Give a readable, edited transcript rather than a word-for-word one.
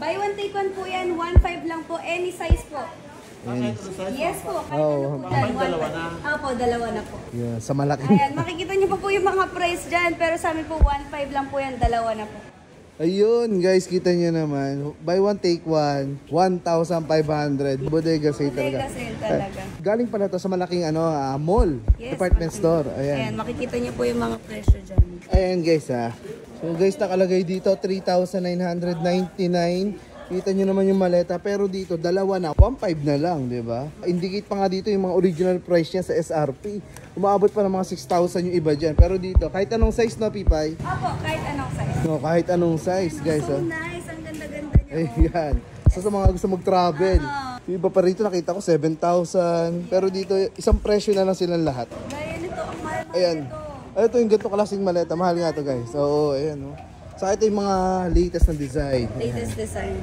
Buy one take one po yan, 1.5 lang po, any size po. Yes po, kahit ano po dyan. Dalawa na. Opo, dalawa na po. Yeah, sa malaki. Ayan, makikita niyo po yung mga price dyan, pero sa amin po 1.5 lang po yan, dalawa na po. Ayun, guys, kita nyo naman. Buy one, take one. 1,500. Bodega sale Bodega talaga. sale talaga. Galing pala to sa malaking mall. Yes, Department store. Ayan, Ayan. makikita niyo po yung mga presyo dyan. Ayan, guys, ha. So, guys, nakalagay dito, 3,999. Kita nyo naman yung maleta. Pero dito, dalawa na. 1.5 na lang, di ba? Indicate pa nga dito yung mga original price niya sa SRP. Umaabot pa ng mga 6,000 yung iba dyan. Pero dito, kahit anong size, no, Pipay? Opo, kahit anong size. No, kahit anong size, guys. So nice, ang ganda-ganda niya. Ayan. So sa mga gusto mag-travel. Yung iba pa rito nakita ko 7,000. Pero dito isang presyo na lang silang lahat. Gaya nito, ang mahal na Ayan. nito. Ito yung ganito klaseng maleta. Mahal nga to, guys. Oo, ayan. Oh. So ito yung mga latest na design. Latest design.